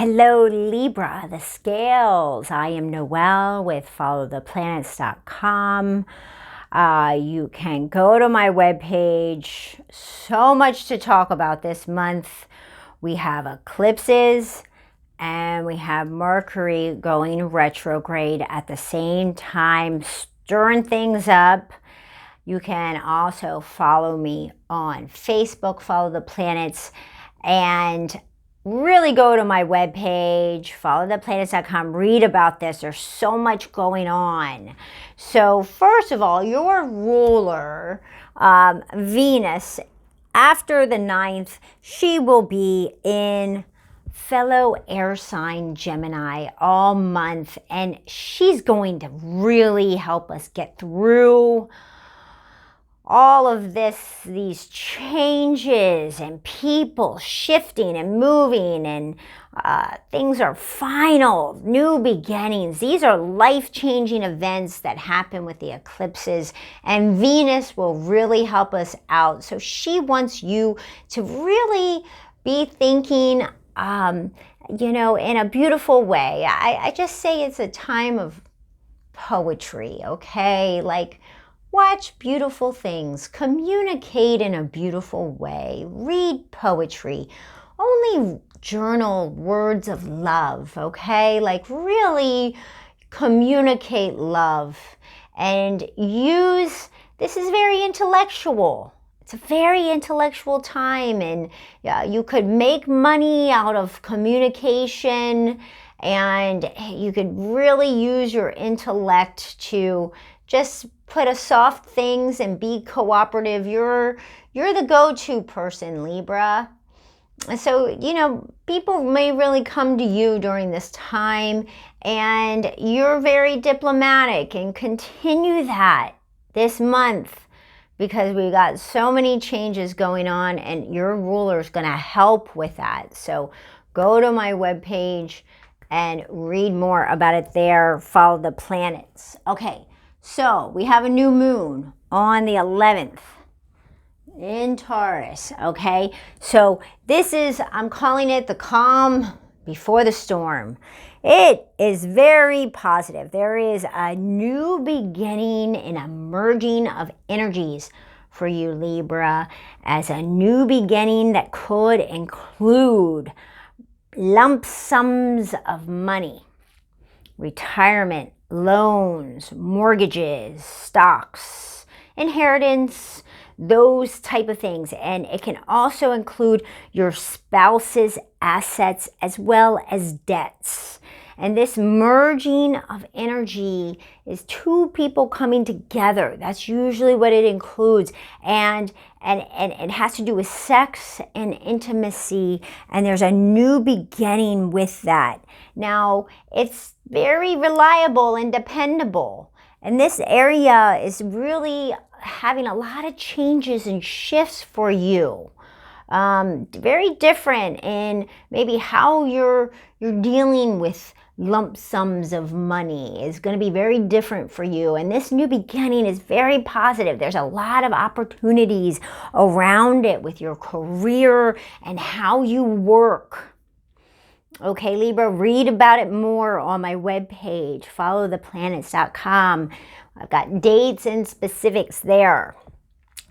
Hello, Libra the Scales. I am Noelle with followtheplanets.com. You can go to my webpage. So much to talk about this month. We have eclipses and we have Mercury going retrograde at the same time, stirring things up. You can also follow me on Facebook, Follow the Planets, and really go to my webpage, followtheplanets.com, read about this. There's so much going on. So first of all, your ruler, Venus, after the 9th, she will be in fellow air sign Gemini all month, and she's going to really help us get through all of these changes and people shifting and moving, and things are final, new beginnings. These are life-changing events that happen with the eclipses, and Venus will really help us out. So she wants you to really be thinking, in a beautiful way. I just say it's a time of poetry, okay? Like, watch beautiful things, communicate in a beautiful way, read poetry, only journal words of love, okay? Like, really communicate love and this is very intellectual. It's a very intellectual time, and you could make money out of communication, and you could really use your intellect to just put a soft things and be cooperative. You're the go-to person, Libra. So, people may really come to you during this time, and you're very diplomatic, and continue that this month, because we got so many changes going on, and your ruler is going to help with that. So go to my webpage and read more about it there. Follow the planets. Okay. So we have a new moon on the 11th in Taurus, okay? So I'm calling it the calm before the storm. It is very positive. There is a new beginning and a merging of energies for you, Libra, as a new beginning that could include lump sums of money, retirement, loans, mortgages, stocks, inheritance, those type of things. And it can also include your spouse's assets as well as debts. And this merging of energy is two people coming together. That's usually what it includes. And it has to do with sex and intimacy. And there's a new beginning with that. Now, it's very reliable and dependable. And this area is really having a lot of changes and shifts for you. Very different in maybe how you're dealing with lump sums of money is going to be very different for you. And this new beginning is very positive. There's a lot of opportunities around it with your career and how you work. Okay, Libra, read about it more on my webpage, followtheplanets.com. I've got dates and specifics there.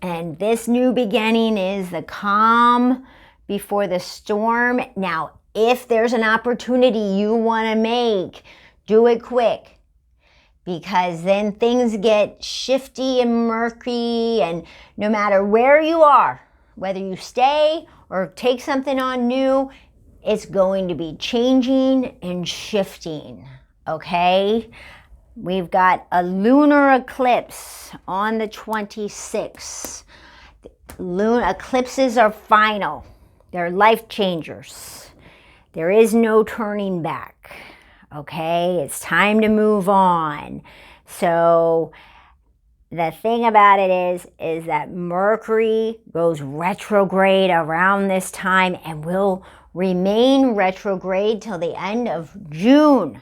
And this new beginning is the calm before the storm. Now, if there's an opportunity you want to make, do it quick, because then things get shifty and murky, and no matter where you are, whether you stay or take something on new, it's going to be changing and shifting, okay? We've got a lunar eclipse on the 26th. Eclipses are final. They're life changers. There is no turning back, okay? It's time to move on. So the thing about it is that Mercury goes retrograde around this time and will remain retrograde till the end of June.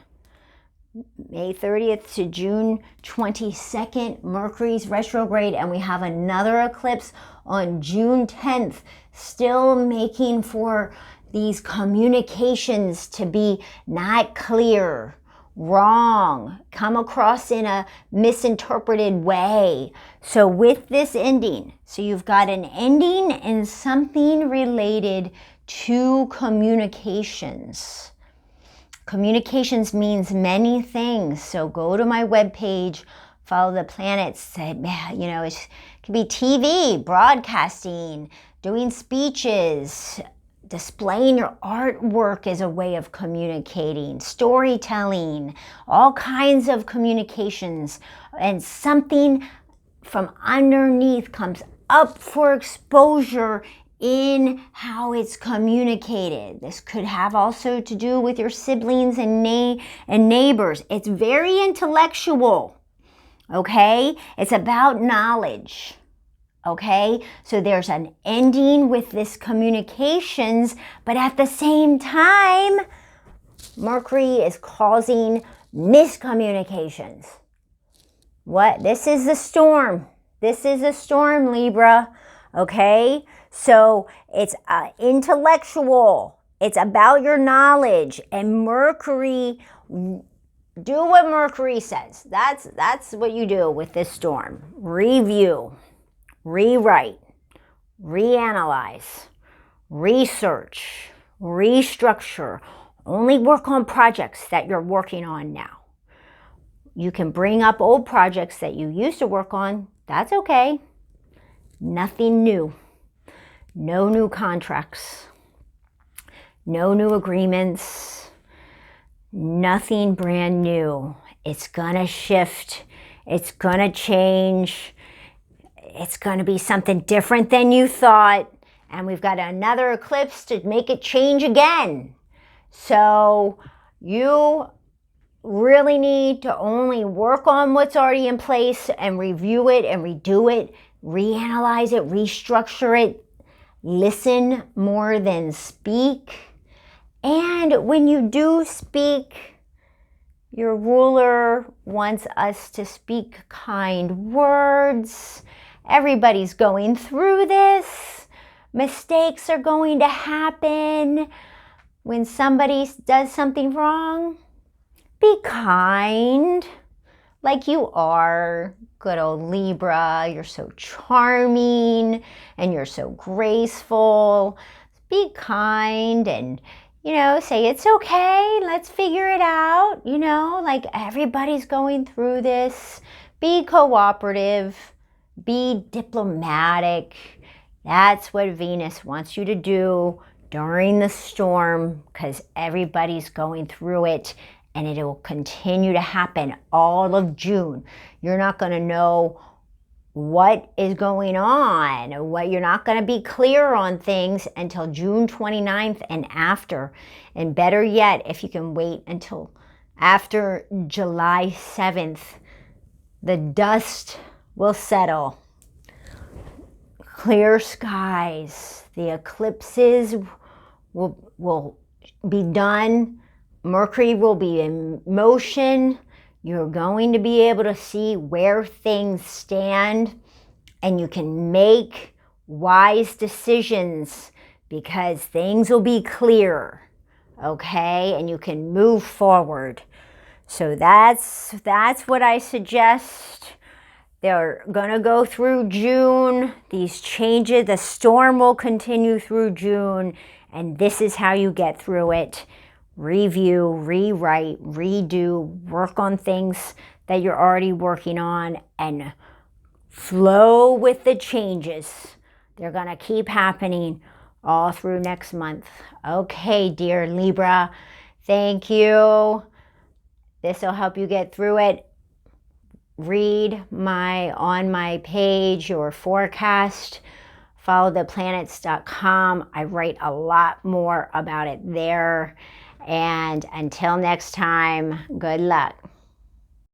May 30th to June 22nd, Mercury's retrograde, and we have another eclipse on June 10th, still making for these communications to be not clear, wrong, come across in a misinterpreted way. So with this ending, so you've got an ending and something related to communications. Communications means many things. So go to my webpage, follow the planets. You know, it could be TV, broadcasting, doing speeches, displaying your artwork as a way of communicating, storytelling, all kinds of communications. And something from underneath comes up for exposure in how it's communicated. This could have also to do with your siblings and neighbors. It's very intellectual, okay? It's about knowledge, okay? So there's an ending with this communications, but at the same time, Mercury is causing miscommunications. What? This is the storm. This is a storm, Libra, okay? So it's intellectual. It's about your knowledge. And Mercury, do what Mercury says. That's what you do with this storm. Review, rewrite, reanalyze, research, restructure. Only work on projects that you're working on now. You can bring up old projects that you used to work on. That's okay. Nothing new. No new contracts, no new agreements, nothing brand new. It's gonna shift, it's gonna change, it's gonna be something different than you thought, and we've got another eclipse to make it change again. So you really need to only work on what's already in place and review it and redo it, reanalyze it, restructure it. Listen more than speak. And when you do speak, your ruler wants us to speak kind words. Everybody's going through this. Mistakes are going to happen. When somebody does something wrong, be kind, like you are. Good old Libra, you're so charming and you're so graceful. Be kind and, you know, say it's okay, let's figure it out. You know, like everybody's going through this. Be cooperative, be diplomatic. That's what Venus wants you to do during the storm, because everybody's going through it. And it will continue to happen all of June. You're not going to know what is going on, you're not going to be clear on things until June 29th and after. And better yet, if you can wait until after July 7th, the dust will settle. Clear skies. The eclipses will be done. Mercury will be in motion. You're going to be able to see where things stand, and you can make wise decisions because things will be clear, okay? And you can move forward. So that's what I suggest. They're going to go through June. These changes, the storm will continue through June, and this is how you get through it. Review, rewrite, redo, work on things that you're already working on, and flow with the changes. They're going to keep happening all through next month. Okay, dear Libra, thank you. This will help you get through it. Read on my page your forecast. followtheplanets.com. I write a lot more about it there. And until next time, good luck.